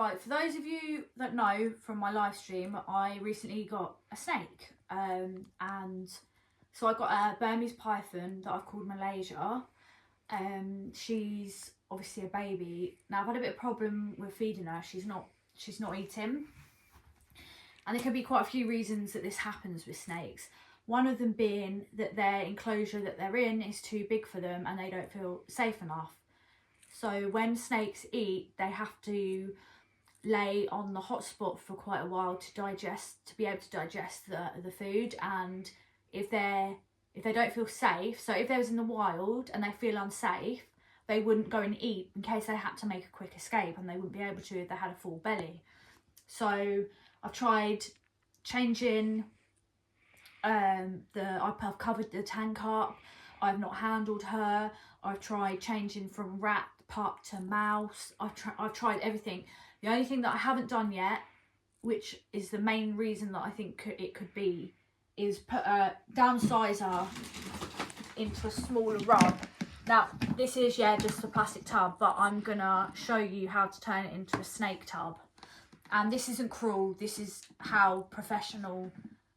Right, for those of you that know from my live stream, I recently got a snake. And so I got a Burmese python that I've called Malaysia. She's obviously a baby. Now I've had a bit of problem with feeding her. She's not eating. And there can be quite a few reasons that this happens with snakes. One of them being that their enclosure that they're in is too big for them and they don't feel safe enough. So when snakes eat, they have to lay on the hot spot for quite a while to be able to digest the food. And if they don't feel safe, so if they was in the wild and they feel unsafe, they wouldn't go and eat in case they had to make a quick escape, and they wouldn't be able to if they had a full belly. So I've tried changing I've covered the tank up. I've not handled her. I've tried changing from rat, pup to mouse. I've tried everything. The only thing that I haven't done yet, which is the main reason that I think it could be, is downsize her into a smaller rug. Now, this is, just a plastic tub, but I'm going to show you how to turn it into a snake tub. And this isn't cruel. This is how professional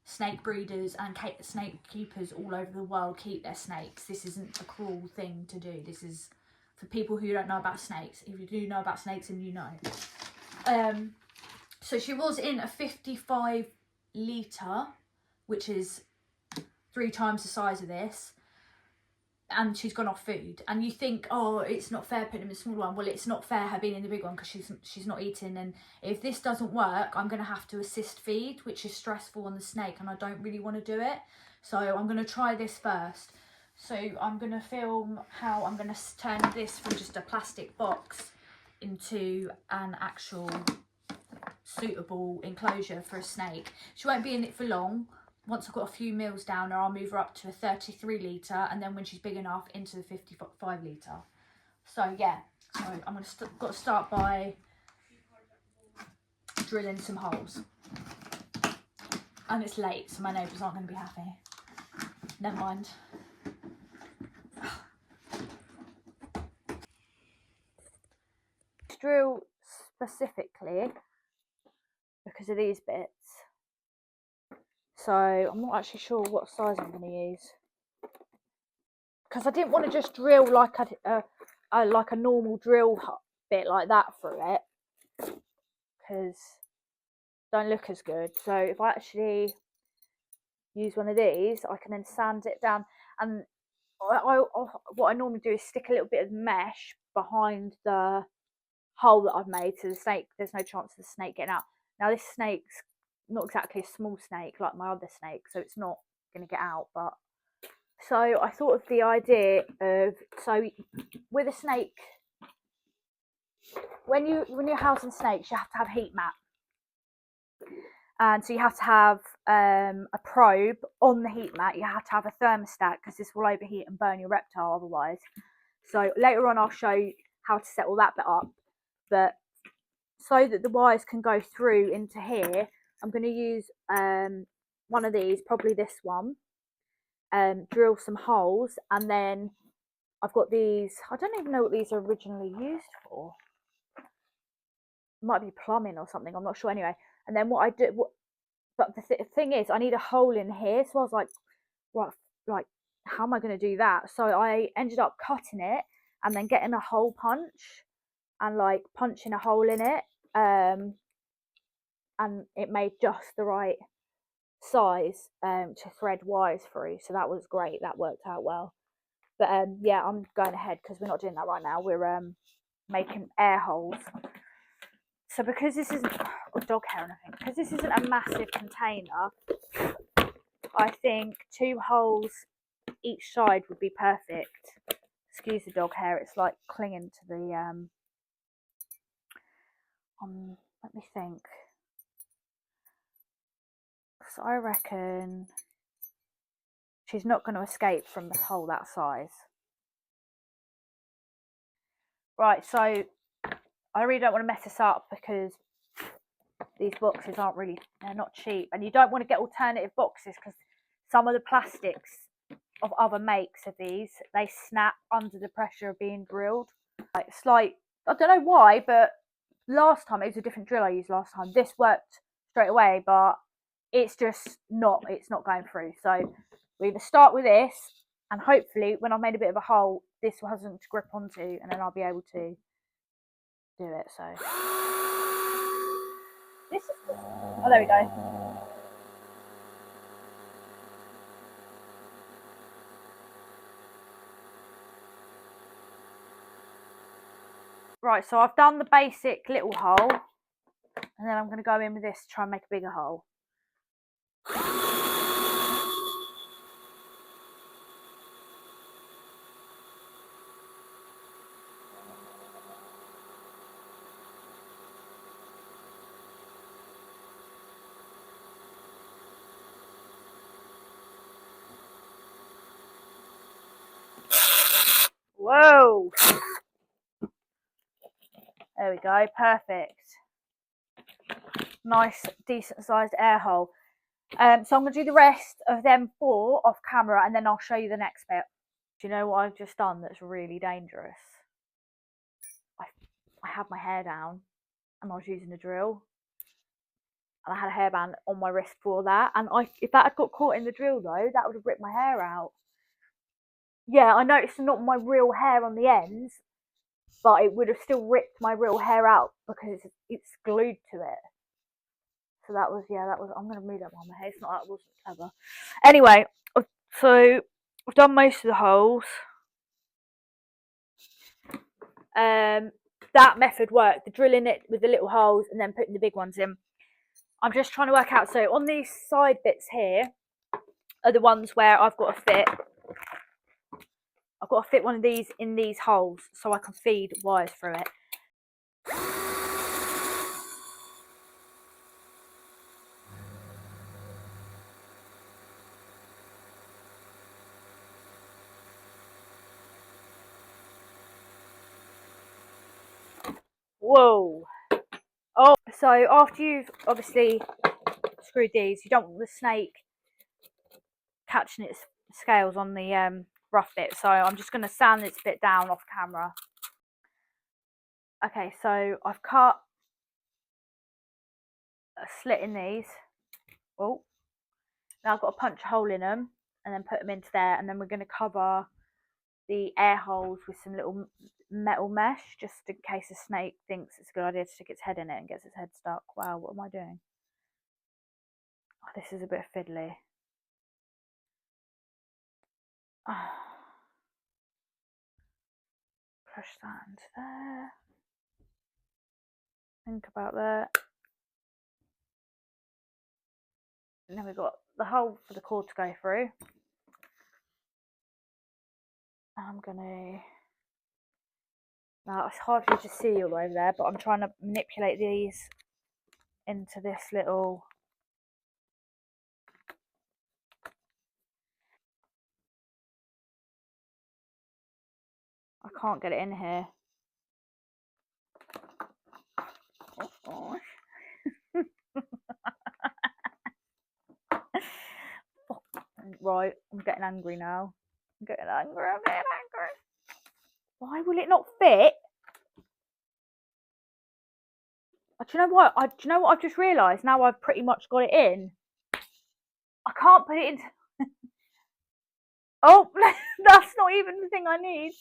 snake breeders and snake keepers all over the world keep their snakes. This isn't a cruel thing to do. This is for people who don't know about snakes. If you do know about snakes, then you know. So she was in a 55 litre, which is 3 times the size of this, and she's gone off food. And you think, oh, it's not fair putting in the small one. Well, it's not fair her being in the big one because she's not eating. And if this doesn't work, I'm going to have to assist feed, which is stressful on the snake, and I don't really want to do it. So I'm going to try this first. So I'm going to film how I'm going to turn this from just a plastic box into an actual suitable enclosure for a snake. She won't be in it for long. Once I've got a few meals down her, I'll move her up to a 33 litre, and then when she's big enough, into the 55 litre. So yeah, so I'm going to got to start by drilling some holes. And it's late, so my neighbours aren't going to be happy. Never mind. Drill specifically because of these bits. So I'm not actually sure what size I'm going to use, because I didn't want to just drill like a normal drill bit like that through it, because it don't look as good. So if I actually use one of these, I can then sand it down. And what I normally do is stick a little bit of mesh behind the hole that I've made, so the snake, there's no chance of the snake getting out. Now this snake's not exactly a small snake like my other snake, so it's not going to get out. But so I thought of the idea of, so with a snake, when you're housing snakes, you have to have a heat mat, and so you have to have a probe on the heat mat. You have to have a thermostat, because this will overheat and burn your reptile otherwise. So later on I'll show you how to set all that bit up. But so that the wires can go through into here, I'm going to use one of these, probably this one, drill some holes, and then I've got these, I don't even know what these are originally used for. It might be plumbing or something, I'm not sure. Anyway, and then what I do, but the thing is, I need a hole in here. So I was like, right, like, how am I going to do that? So I ended up cutting it and then getting a hole punch and like punching a hole in it, and it made just the right size to thread wires through. So that was great, that worked out well. But yeah, I'm going ahead because we're not doing that right now. We're making air holes. So because this isn't dog hair and everything, because this isn't a massive container, I think 2 holes each side would be perfect. Excuse the dog hair, it's like clinging to the let me think. So I reckon she's not going to escape from the hole that size. Right, so I really don't want to mess this up, because these boxes aren't really, they're not cheap, and you don't want to get alternative boxes, because some of the plastics of other makes of these, they snap under the pressure of being drilled. Like, it's like, I don't know why, but last time it was a different drill I used last time. This worked straight away, but it's not going through. So we either start with this, and hopefully when I've made a bit of a hole, this hasn't to grip onto, and then I'll be able to do it. So this is, oh, there we go. Right, so I've done the basic little hole, and then I'm going to go in with this to try and make a bigger hole. Whoa! There we go, perfect. Nice, decent sized air hole. So I'm going to do the rest of them 4 off camera, and then I'll show you the next bit. Do you know what I've just done that's really dangerous? I had my hair down and I was using a drill, and I had a hairband on my wrist for that, and if that had got caught in the drill though, that would have ripped my hair out. Yeah, I know it's not my real hair on the ends, but it would have still ripped my real hair out because it's glued to it. So that was, I'm going to move that behind my head. It's not, that wasn't clever. Anyway, so I've done most of the holes. That method worked, the drilling it with the little holes and then putting the big ones in. I'm just trying to work out, so on these side bits here are the ones where I've got to fit one of these in these holes so I can feed wires through it. Whoa. Oh, so after you've obviously screwed these, you don't want the snake catching its scales on the rough bit, so I'm just going to sand this bit down off camera. Okay, so I've cut a slit in these. Oh, now I've got to punch a hole in them and then put them into there, and then we're going to cover the air holes with some little metal mesh, just in case a snake thinks it's a good idea to stick its head in it and gets its head stuck. Wow, what am I doing? Oh, this is a bit fiddly. Push that into there. Think about that. And then we've got the hole for the cord to go through. I'm gonna, now it's hard for you to see all over there, but I'm trying to manipulate these into this little, I can't get it in here. Oh. Right, I'm getting angry now. I'm getting angry. Why will it not fit? Do you know what? I've just realised? Now I've pretty much got it in. I can't put it into. Oh, that's not even the thing I need.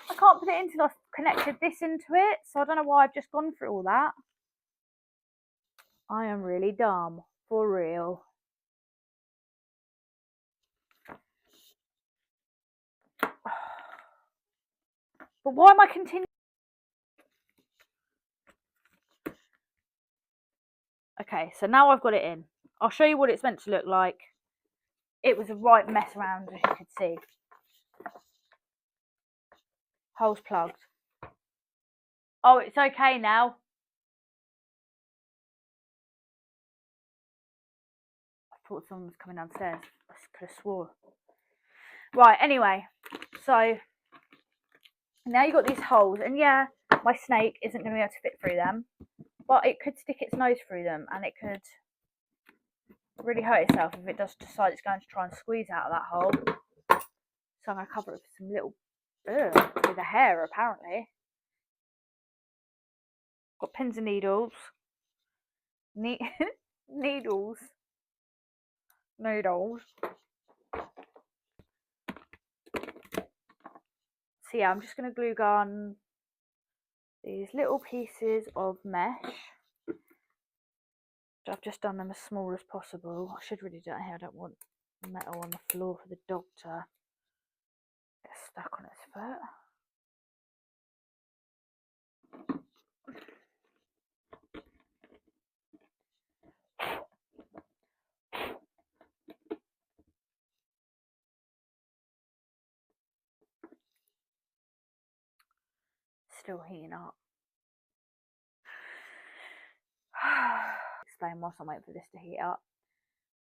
I can't put it into. I've connected this into it, so I don't know why I've just gone through all that. I am really dumb, for real. But why am I continuing? Okay, so now I've got it in. I'll show you what it's meant to look like. It was a right mess around, as you could see. Holes plugged. Oh, it's okay now. I thought someone was coming downstairs. I could have swore. Right, anyway, so now you've got these holes, and yeah, my snake isn't going to be able to fit through them, but it could stick its nose through them, and it could really hurt itself if it does decide it's going to try and squeeze out of that hole. So I'm going to cover it with some little, with a hair apparently. Got pins and needles. Needles. Noodles. So yeah, I'm just going to glue gun these little pieces of mesh. I've just done them as small as possible. I should really do it here. I don't want metal on the floor for the dog to get stuck on its foot. Still heating up. Explain whilst I'm waiting for this to heat up.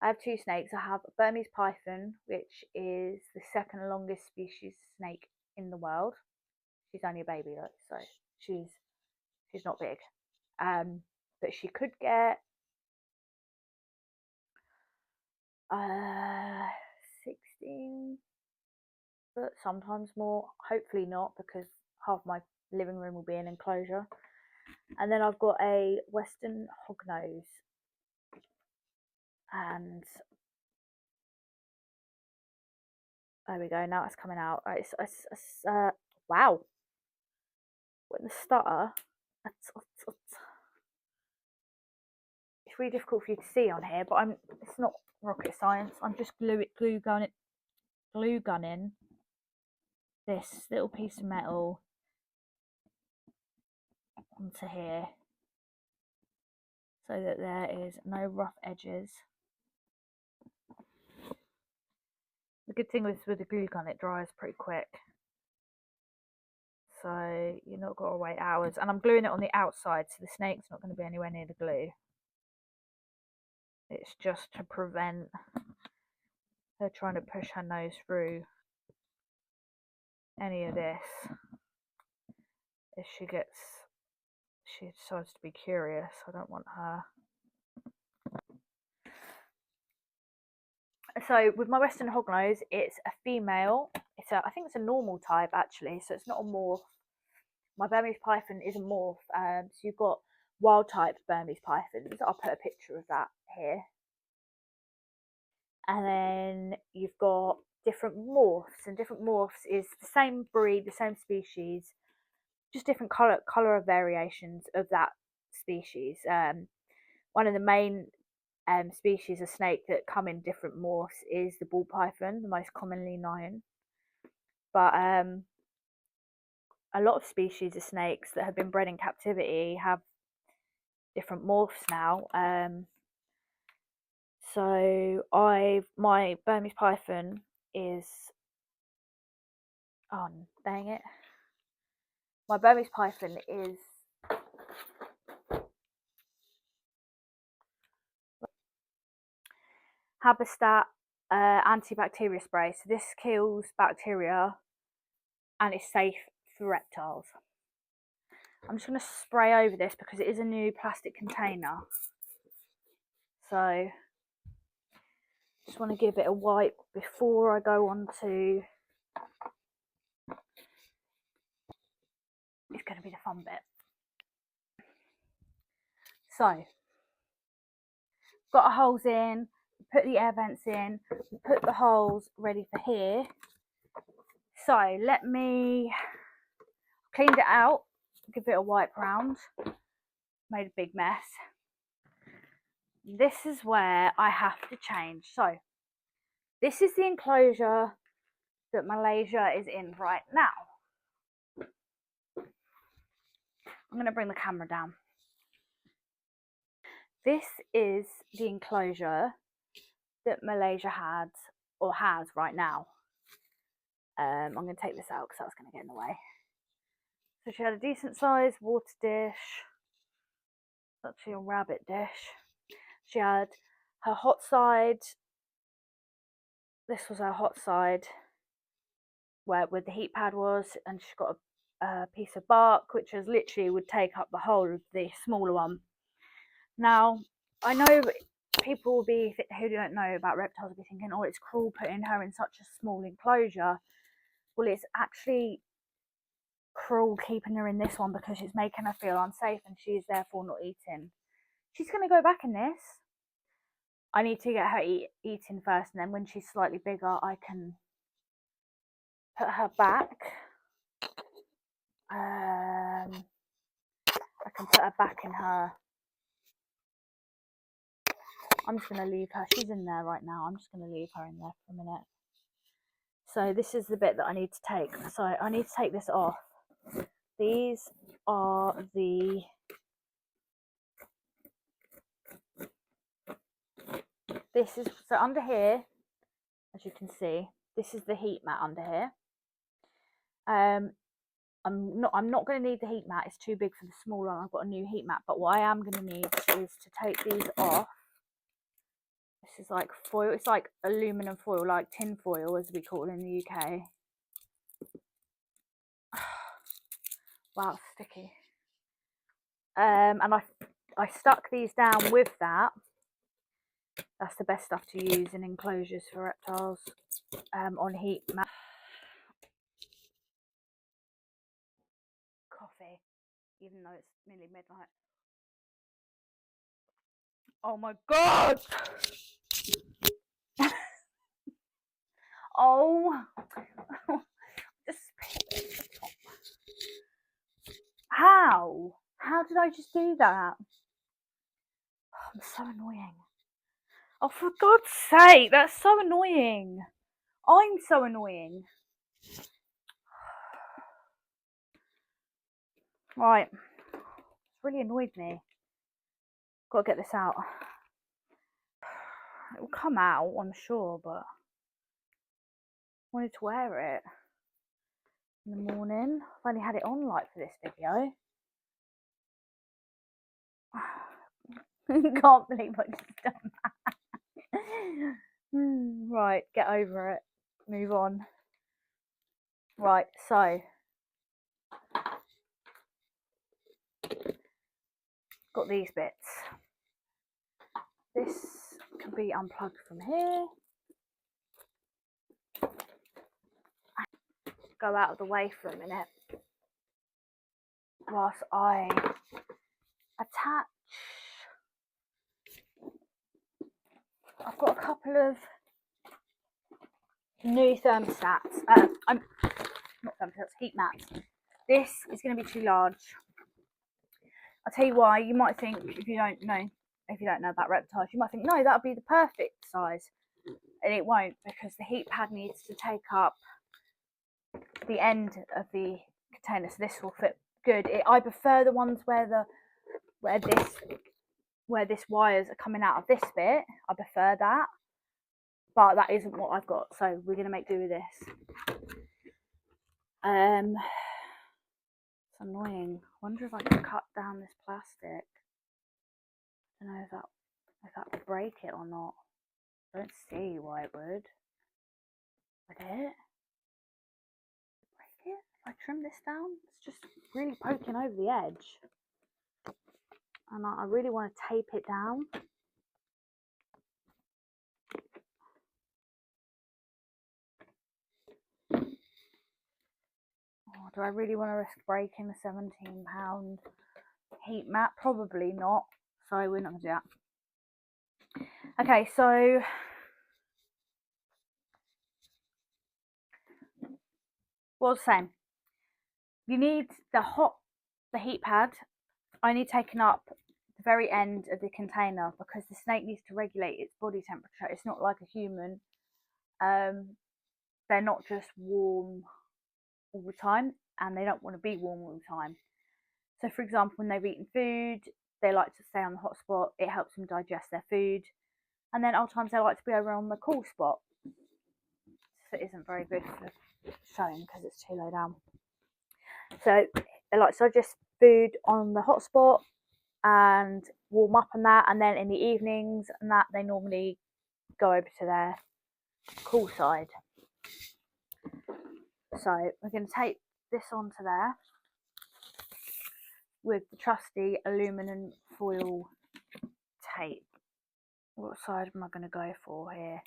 I have two snakes. I have a Burmese python, which is the second longest species snake in the world. She's only a baby though, so she's not big. But she could get 16 foot, sometimes more. Hopefully not, because half my living room will be an enclosure. And then I've got a Western hognose, and there we go. Now it's coming out. It's wow. When the stutter, it's really difficult for you to see on here, but it's not rocket science. I'm just glue gunning this little piece of metal onto here so that there is no rough edges. The good thing with the glue gun, it dries pretty quick, so you're not got to wait hours. And I'm gluing it on the outside, so the snake's not going to be anywhere near the glue. It's just to prevent her trying to push her nose through any of this if she decides to be curious. I don't want her. So with my Western hognose, it's a female. I think it's a normal type actually, so it's not a morph. My Burmese python is a morph. So you've got wild type Burmese pythons. I'll put a picture of that here. And then you've got different morphs, and different morphs is the same breed, the same species, just different color variations of that species. One of the main species of snake that come in different morphs is the ball python, the most commonly known. But a lot of species of snakes that have been bred in captivity have different morphs now. So my Burmese python is, oh dang it, my Burmese python is Habestat antibacterial spray. So this kills bacteria and it's safe for reptiles. I'm just going to spray over this because it is a new plastic container. So just want to give it a wipe before I go on to, it's going to be the fun bit. So got our holes in, put the air vents in, put the holes ready for here. So let me clean it out, give it a wipe round, made a big mess. This is where I have to change. So this is the enclosure that Malaysia is in right now. I'm going to bring the camera down. This is the enclosure that Malaysia had or has right now. I'm going to take this out because that's going to get in the way. So she had a decent sized water dish. It's actually a rabbit dish. She had her hot side. This was her hot side where the heat pad was, and she's got a piece of bark which is literally would take up the whole of the smaller one. Now I know people will be who don't know about reptiles will be thinking, oh, it's cruel putting her in such a small enclosure. Well, it's actually cruel keeping her in this one because it's making her feel unsafe and she is therefore not eating. She's going to go back in this. I need to get her eating first, and then when she's slightly bigger, I can put her back. I can put her back in her. I'm just going to leave her. She's in there right now. I'm just going to leave her in there for a minute. So this is the bit that I need to take. So I need to take this off. These are the so under here, as you can see, this is the heat mat under here. I'm not going to need the heat mat. It's too big for the small one. I've got a new heat mat. But what I am going to need is to take these off. This is like foil. It's like aluminum foil, like tin foil, as we call it in the UK. Wow, it's sticky. And I stuck these down with that. That's the best stuff to use in enclosures for reptiles. On heat mat. Coffee, even though it's nearly midnight. Oh my god! Oh, just how? How did I just do that? Oh, I'm so annoying. Oh, for God's sake, that's so annoying. I'm so annoying. Right, it's really annoyed me. Got to get this out. It will come out, I'm sure, but I wanted to wear it in the morning. I've only had it on like for this video. Can't believe I just done that. Right, get over it. Move on. Right, so got these bits. This can be unplugged from here. Go out of the way for a minute whilst I attach. I've got a couple of new thermostats. I'm not thermostats, heat mats. This is going to be too large. I'll tell you why. You might think, if you don't know about reptiles, you might think, no, that would be the perfect size, and it won't, because the heat pad needs to take up the end of the container, so this will fit good. I prefer the ones where this wires are coming out of this bit. I prefer that, but that isn't what I've got, so we're gonna make do with this. It's annoying. I wonder if I can cut down this plastic. I don't know if that would break it or not. I don't see why it would. Would it break it if I trim this down? It's just really poking over the edge, and I really want to tape it down. Oh, do I really want to risk breaking a £17 heat mat? Probably not. So we're not going to do that. Okay, so what I was saying, you need the heat pad only taking up the very end of the container, because the snake needs to regulate its body temperature. It's not like a human. They're not just warm all the time, and they don't want to be warm all the time. So for example, when they've eaten food, they like to stay on the hot spot. It helps them digest their food. And then other times they like to be over on the cool spot. So it isn't very good for showing because it's too low down. So they like to digest food on the hot spot and warm up on that, and then in the evenings and that, they normally go over to their cool side. So we're going to tape this onto there with the trusty aluminum foil tape. What side am I going to go for here?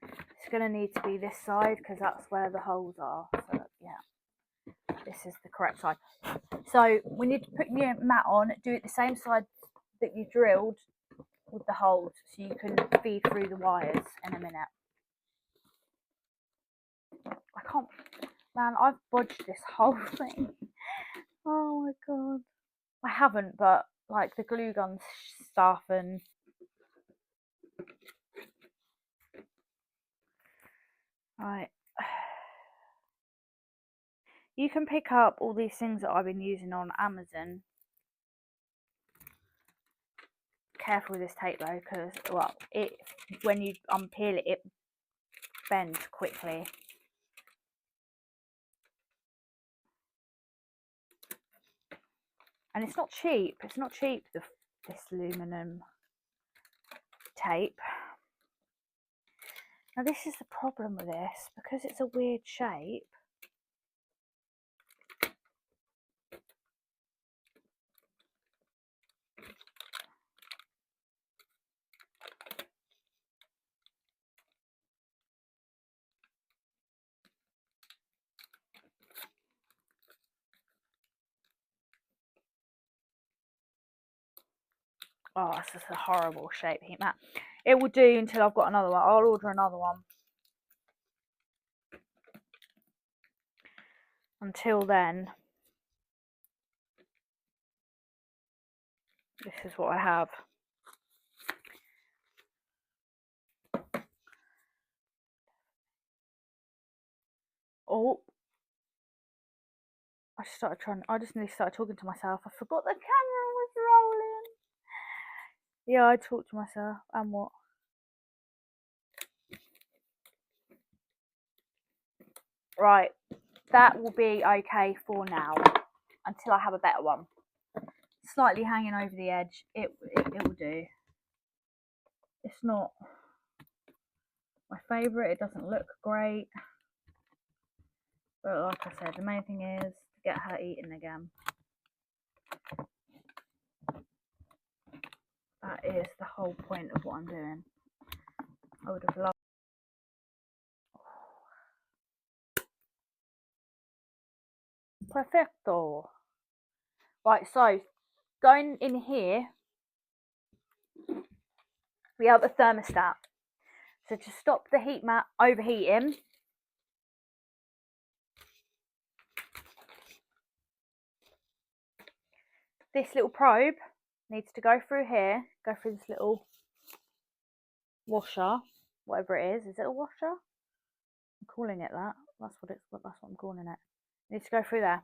It's going to need to be this side because that's where the holes are. So yeah. This is the correct side. So when you put your mat on, do it the same side that you drilled with the holes, so you can feed through the wires in a minute. I can't, man, I've bodged this whole thing. Oh my god. I haven't, but like the glue gun stuff and right. You can pick up all these things that I've been using on Amazon. Careful with this tape though, because well, it when you unpeel it, it bends quickly. And it's not cheap. It's not cheap, this aluminum tape. Now this is the problem with this, because it's a weird shape. Oh, it's just a horrible shape heat mat. It will do until I've got another one. I'll order another one. Until then, this is what I have. Oh, I just nearly started talking to myself. I forgot the camera was rolling. Yeah, I talked to myself. And what? Right, that will be okay for now, until I have a better one. Slightly hanging over the edge, it will do. It's not my favourite, it doesn't look great. But like I said, the main thing is to get her eating again. That is the whole point of what I'm doing. I would have loved. Perfecto. Right, so going in here, we have a thermostat. So to stop the heat mat overheating, this little probe needs to go through here, go through this little washer, whatever it is. Is it a washer? I'm calling it that. That's what I'm calling it. It needs to go through there.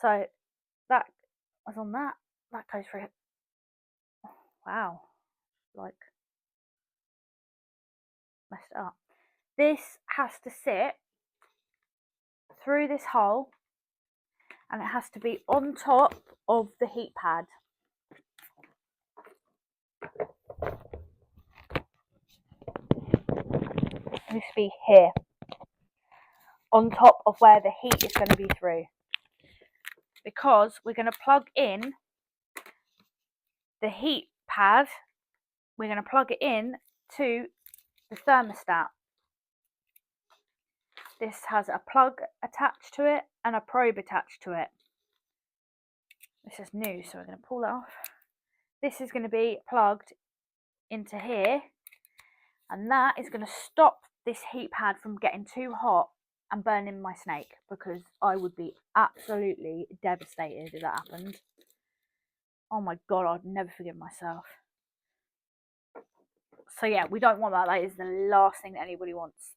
So that was on that. That goes through. Wow, like messed it up. This has to sit through this hole, and it has to be on top of the heat pad. It needs to be here, on top of where the heat is going to be through, because we're going to plug in the heat pad. We're going to plug it in to the thermostat. This has a plug attached to it and a probe attached to it. This is new, so we're going to pull that off. This is going to be plugged into here, and that is going to stop this heat pad from getting too hot and burning my snake, because I would be absolutely devastated if that happened. Oh my god, I'd never forgive myself. So yeah, we don't want that. That is the last thing that anybody wants.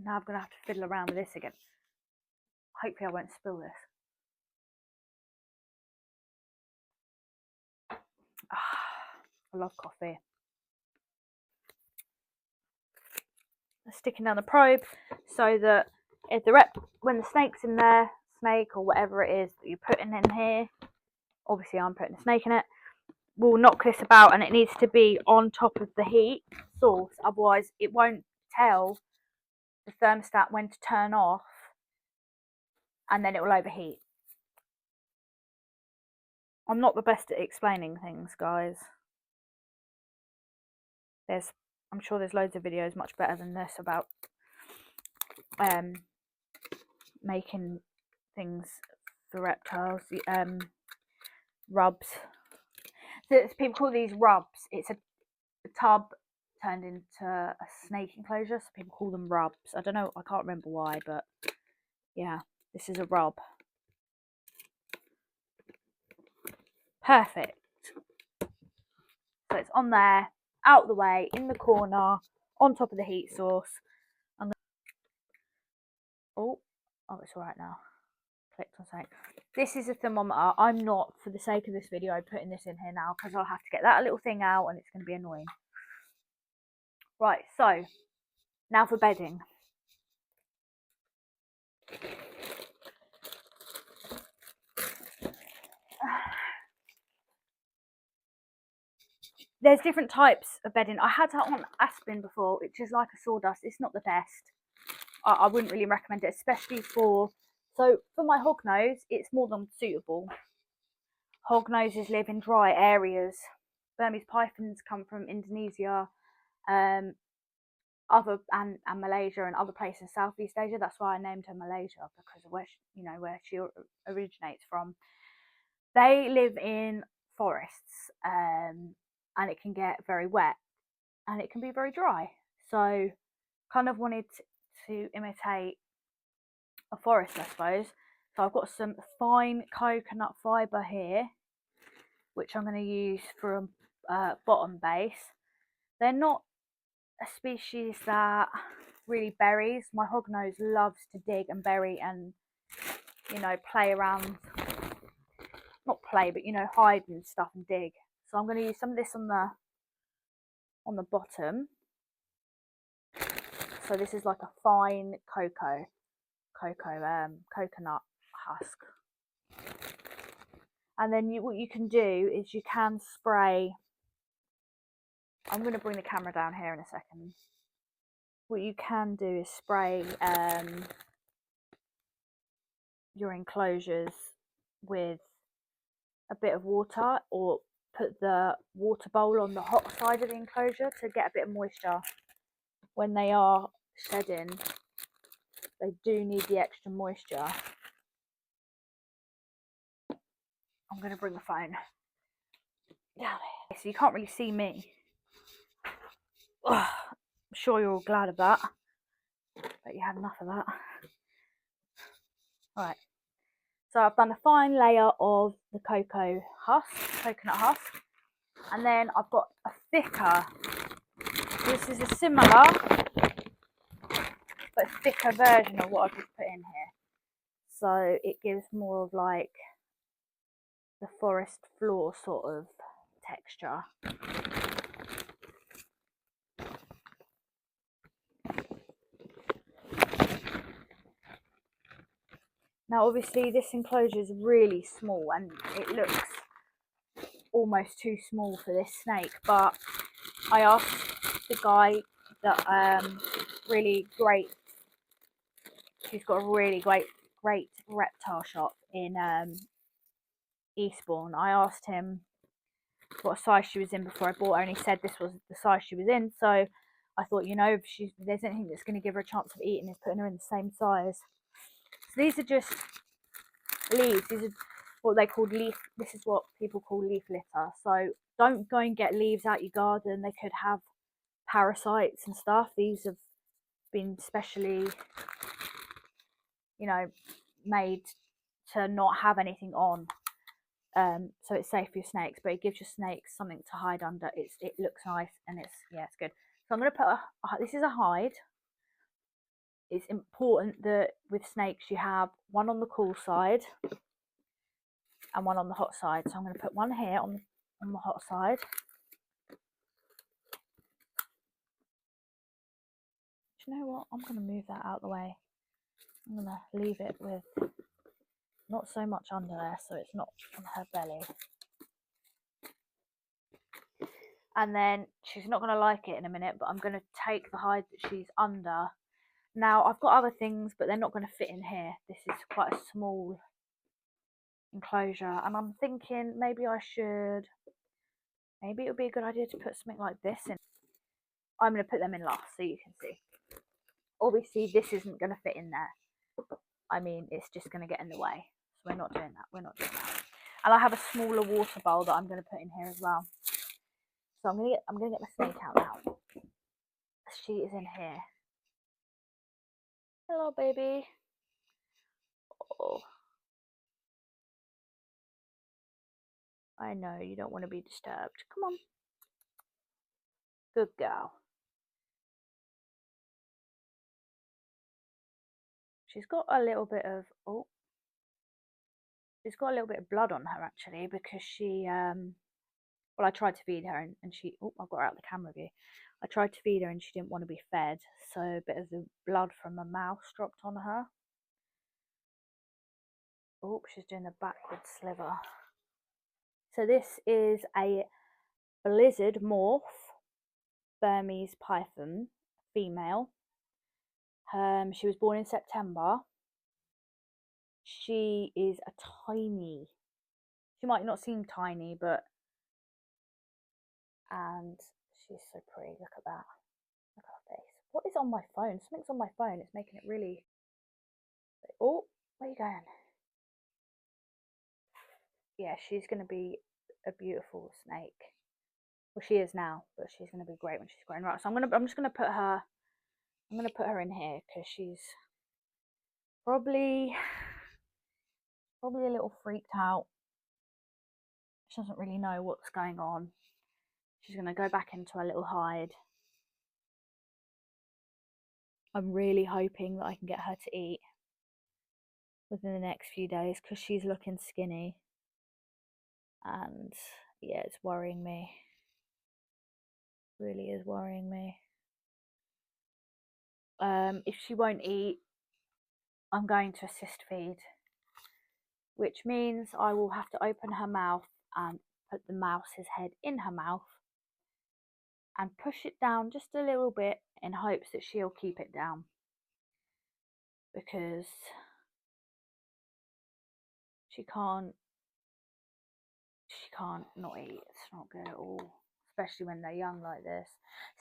Now I'm going to have to fiddle around with this again. Hopefully I won't spill this. I love coffee. Sticking down the probe so that if when the snake's in there, snake or whatever it is that you're putting in here, obviously I'm putting a snake in it, will knock this about, and it needs to be on top of the heat source, otherwise it won't tell the thermostat when to turn off, and then it will overheat. I'm not the best at explaining things, guys. I'm sure there's loads of videos much better than this about making things for reptiles, rubs. So people call these rubs. It's a tub turned into a snake enclosure, so people call them rubs. I don't know, I can't remember why, but yeah, this is a rub. Perfect. So it's on there, out the way, in the corner, on top of the heat source. Oh, it's all right now. Clicked on something. This is a thermometer. I'm not, for the sake of this video, putting this in here now because I'll have to get that little thing out and it's going to be annoying. Right, so now for bedding. There's different types of bedding. I had that on Aspen before, which is like a sawdust. It's not the best. I wouldn't really recommend it, especially for my hognose, it's more than suitable. Hognoses live in dry areas. Burmese pythons come from Indonesia, and Malaysia and other places in Southeast Asia. That's why I named her Malaysia, because of where she originates from. They live in forests, and it can get very wet, and it can be very dry. So, kind of wanted to imitate a forest, I suppose. So I've got some fine coconut fibre here, which I'm going to use for a bottom base. They're not a species that really berries. My hognose loves to dig and berry and, play around. Not play, but, hide and stuff and dig. So I'm going to use some of this on the bottom. So this is like a fine coconut husk. And then what you can do is you can spray. I'm going to bring the camera down here in a second. What you can do is spray your enclosures with a bit of water, or put the water bowl on the hot side of the enclosure to get a bit of moisture. When they are shedding, they do need the extra moisture. I'm going to bring the phone down here so you can't really see me. I'm sure you're all glad of that, but you had enough of that. Right, so I've done a fine layer of the coconut husk, and then I've got a thicker, this is a similar but thicker version of what I've just put in here. So it gives more of like the forest floor sort of texture. Now obviously this enclosure is really small and it looks almost too small for this snake, but I asked the guy that really great, he's got a really great reptile shop in Eastbourne. I asked him what size she was in before I bought her, and he said this was the size she was in. So I thought, if there's anything that's going to give her a chance of eating, is putting her in the same size. So these are just leaves. These are what they call leaf. This is what people call leaf litter. So don't go and get leaves out your garden. They could have parasites and stuff. These have been specially, made to not have anything on. So it's safe for your snakes, but it gives your snakes something to hide under. It looks nice, and it's good. So I'm going to put this is a hide. It's important that with snakes you have one on the cool side and one on the hot side. So I'm going to put one here on the hot side. Do you know what? I'm going to move that out of the way. I'm going to leave it with not so much under there, so it's not on her belly. And then she's not going to like it in a minute, but I'm going to take the hide that she's under. Now I've got other things, but they're not going to fit in here. This is quite a small enclosure, and I'm thinking maybe it would be a good idea to put something like this in. I'm going to put them in last so you can see. Obviously this isn't going to fit in there. I mean, it's just going to get in the way. So we're not doing that. We're not doing that. And I have a smaller water bowl that I'm going to put in here as well. So I'm gonna get my snake out now. She is in here. Hello, baby. Oh, I know you don't want to be disturbed. Come on. Good girl. She's got a little bit of she's got a little bit of blood on her actually, because she well, I tried to feed her and she I've got her out the camera view. I tried to feed her and she didn't want to be fed, so a bit of the blood from a mouse dropped on her. Oh, she's doing a backward sliver. So this is a blizzard morph Burmese python, female. She was born in September. She is a tiny. She might not seem tiny, but and she's so pretty. Look at that. Look at her face. What is on my phone? Something's on my phone. It's making it really. Oh, where are you going? Yeah, she's gonna be a beautiful snake. Well, she is now, but she's gonna be great when she's grown. Right, so I'm just gonna put her. I'm gonna put her in here because she's probably a little freaked out. She doesn't really know what's going on. She's gonna go back into her little hide. I'm really hoping that I can get her to eat within the next few days because she's looking skinny, and yeah, it's worrying me. Really is worrying me. If she won't eat, I'm going to assist feed, which means I will have to open her mouth and put the mouse's head in her mouth and push it down just a little bit in hopes that she'll keep it down, because she can't not eat. It's not good at all, especially when they're young like this.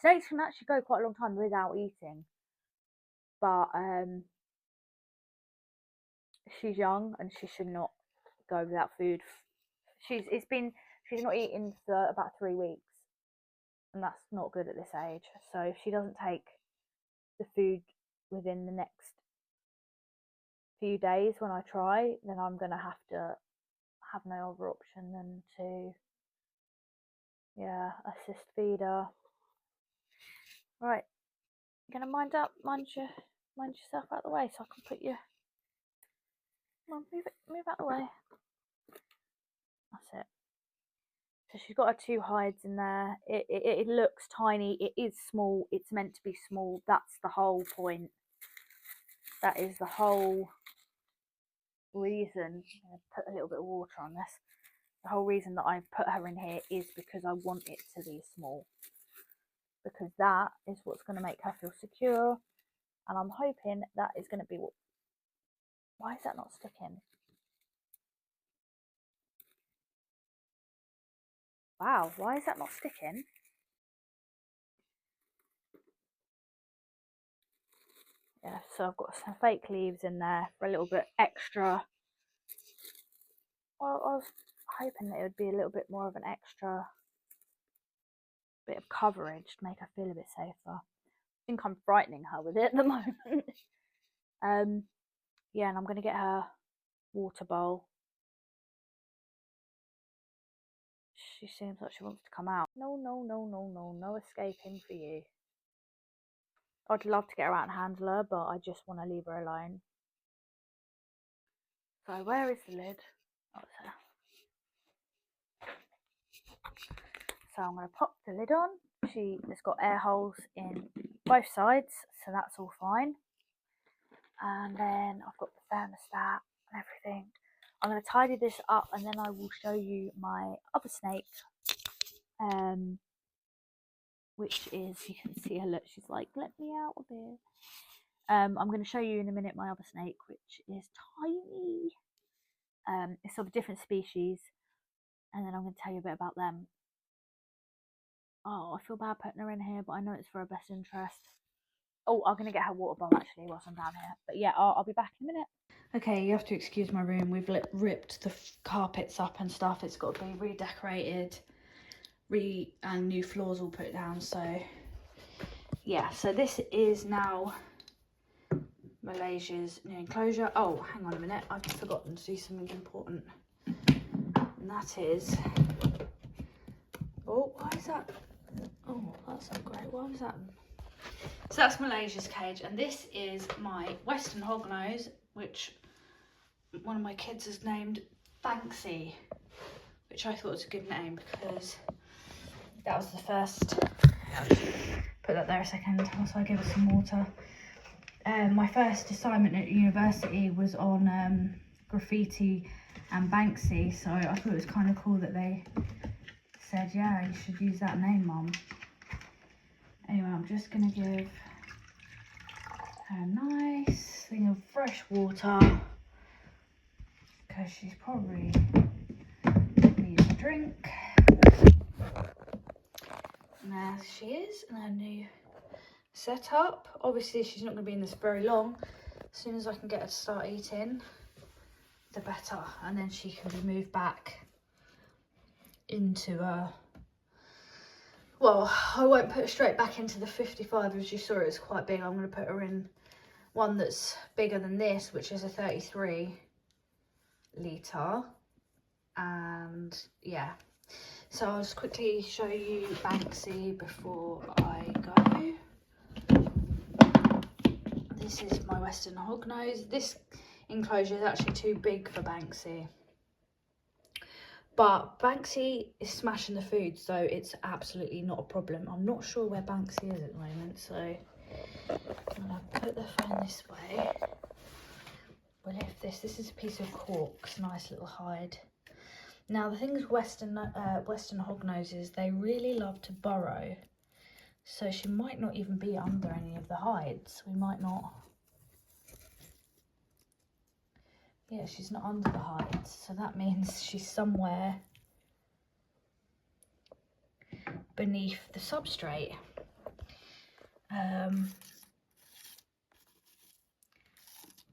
Snakes can actually go quite a long time without eating, but she's young and she should not go without food. She's not eating for about 3 weeks, and that's not good at this age. So if she doesn't take the food within the next few days when I try, then I'm gonna have to have no other option than to assist feed her. Right, you're gonna mind yourself out of the way so I can put you. Come on, move out of the way. That's it. So she's got her 2 hides in there. It looks tiny. It is small. It's meant to be small. That's the whole point. That is the whole reason. I'm gonna put a little bit of water on this. The whole reason that I've put her in here is because I want it to be small, because that is what's going to make her feel secure, and I'm hoping that is going to be what. Why is that not sticking? Wow, why is that not sticking? Yeah, so I've got some fake leaves in there for a little bit extra. Well, I was hoping that it would be a little bit more of an extra bit of coverage to make her feel a bit safer. I think I'm frightening her with it at the moment. Yeah, and I'm going to get her water bowl. She seems like she wants to come out. No, no, no, no, no, no escaping for you. I'd love to get her out and handle her, but I just want to leave her alone. So where is the lid? Oh, it's there. So I'm going to pop the lid on. It's got air holes in both sides, so that's all fine. And then I've got the thermostat and everything. I'm going to tidy this up and then I will show you my other snake. Which is, you can see her look, she's like, let me out of here. I'm going to show you in a minute my other snake, which is tiny. It's of a different species, and then I'm going to tell you a bit about them. Oh, I feel bad putting her in here, but I know it's for her best interest. Oh, I'm going to get her water bowl actually whilst I'm down here. But yeah, I'll be back in a minute. Okay, you have to excuse my room. We've ripped the carpets up and stuff. It's got to be redecorated, and new floors all put down. So yeah, so this is now Malaysia's new enclosure. Oh, hang on a minute. I've forgotten to do something important. And that is... Oh, why is that? Oh, that's not great. Why was that? So that's Malaysia's cage. And this is my Western hognose, which one of my kids has named Banksy, which I thought was a good name because that was the first. Put that there a second whilst I give it some water. My first assignment at university was on graffiti and Banksy, so I thought it was kind of cool that they said, yeah, you should use that name, Mum. Anyway, I'm just going to give her a nice thing of fresh water because she's probably needs a drink. And there she is in her new setup. Obviously, she's not going to be in this very long. As soon as I can get her to start eating, the better. And then she can be moved back into well, I won't put her straight back into the 55 as you saw. It was quite big. I'm going to put her in one that's bigger than this, which is a 33 litre. And yeah, so I'll just quickly show you Banksy before I go. This is my Western hognose. This enclosure is actually too big for Banksy, but Banksy is smashing the food, so it's absolutely not a problem. I'm not sure where Banksy is at the moment, so I'm gonna put the phone this way. We'll lift this. This is a piece of cork. It's a nice little hide. Now the thing with Western hognoses, they really love to burrow, so she might not even be under any of the hides. We might not. Yeah, she's not under the hides, so that means she's somewhere beneath the substrate.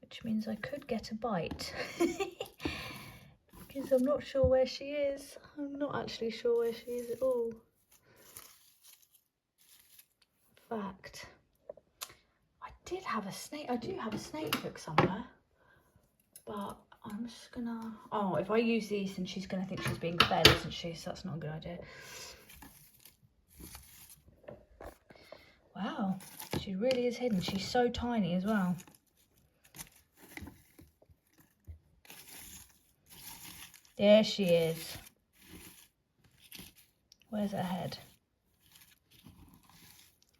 Which means I could get a bite. Because I'm not sure where she is. I'm not actually sure where she is at all. In fact, I did have a snake. I do have a snake hook somewhere. But I'm just gonna... Oh, if I use these, then she's gonna think she's being fed, isn't she? So that's not a good idea. Wow, she really is hidden. She's so tiny as well. There she is. Where's her head?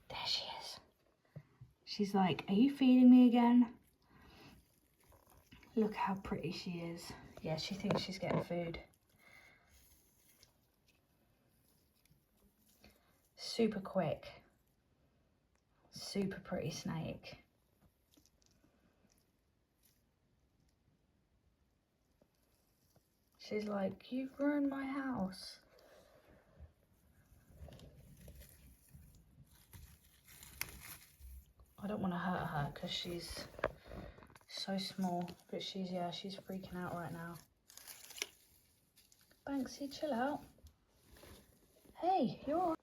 There she is. She's like, are you feeding me again? Look how pretty she is. Yeah, she thinks she's getting food. Super quick. Super pretty snake. She's like, you've ruined my house. I don't want to hurt her because she's so small, but she's freaking out right now. Banksy, chill out. Hey, you're all right.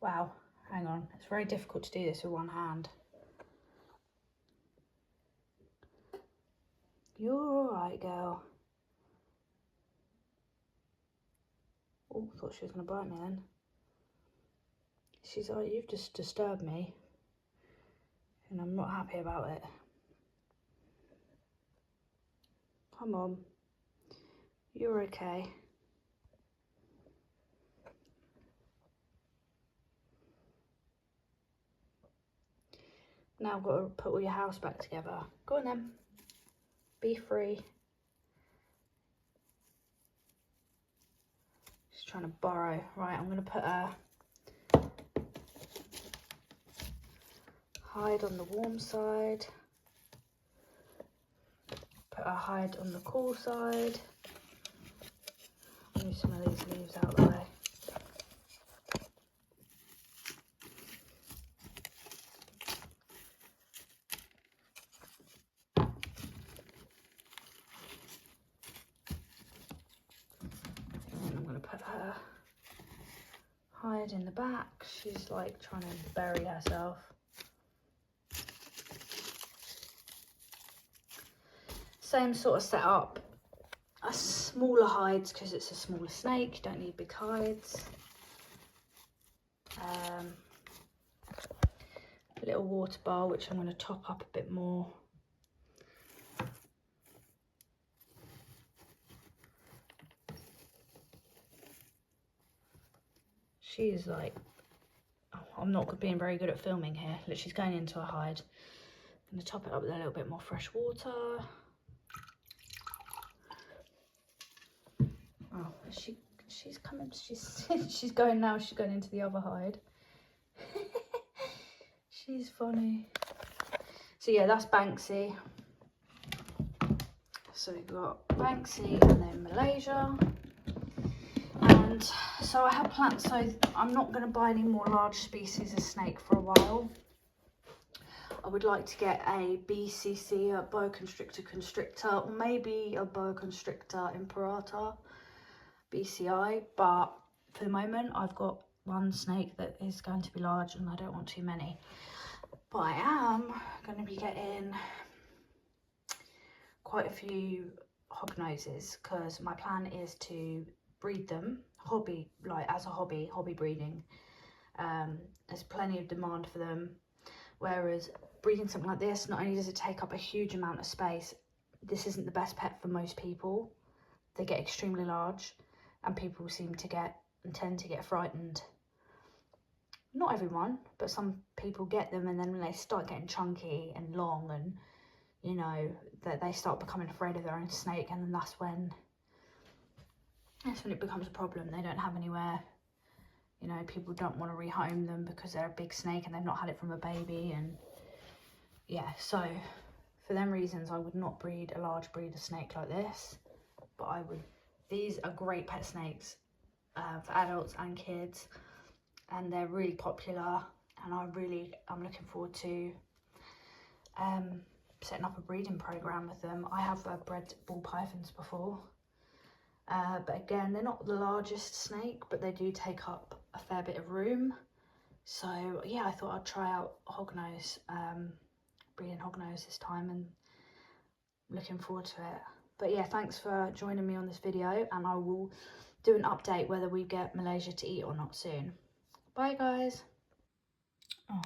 Wow, hang on. It's very difficult to do this with one hand. You're all right, girl. Oh, thought she was going to bite me then. She's like, you've just disturbed me. And I'm not happy about it. Come on. You're okay. Now I've got to put all your house back together. Go on then. Be free. Just trying to burrow. Right, I'm going to put a hide on the warm side. Put a hide on the cool side. Move some of these leaves out of the way. hide in the back. She's like trying to bury herself. Same sort of setup. A smaller hides because it's a smaller snake. You don't need big hides. A little water bowl which I'm going to top up a bit more. She is like, oh, I'm not being very good at filming here. Look, she's going into a hide. I'm going to top it up with a little bit more fresh water. Oh, she's coming. She's going now. She's going into the other hide. She's funny. So yeah, that's Banksy. So we've got Banksy and then Malaysia. And so I have plans, so I'm not going to buy any more large species of snake for a while. I would like to get a BCC, a boa constrictor, or maybe a boa constrictor imperator, BCI, but for the moment I've got one snake that is going to be large and I don't want too many. But I am going to be getting quite a few hognoses because my plan is to breed them, as a hobby breeding. There's plenty of demand for them, whereas breeding something like this, not only does it take up a huge amount of space, this isn't the best pet for most people. They get extremely large and people tend to get frightened. Not everyone, but some people get them, and then when they start getting chunky and long, and you know, that they start becoming afraid of their own snake, and then that's when it becomes a problem. They don't have anywhere, you know, people don't want to rehome them because they're a big snake and they've not had it from a baby. And yeah, so for them reasons I would not breed a large breed of snake like this, but I would. These are great pet snakes for adults and kids, and they're really popular, and I'm looking forward to setting up a breeding program with them. I have bred ball pythons before, but again, they're not the largest snake, but they do take up a fair bit of room. So yeah, I thought I'd try out hognose, breeding hognose this time, and looking forward to it. But yeah, thanks for joining me on this video, and I will do an update whether we get Malaysia to eat or not soon. Bye guys. Oh.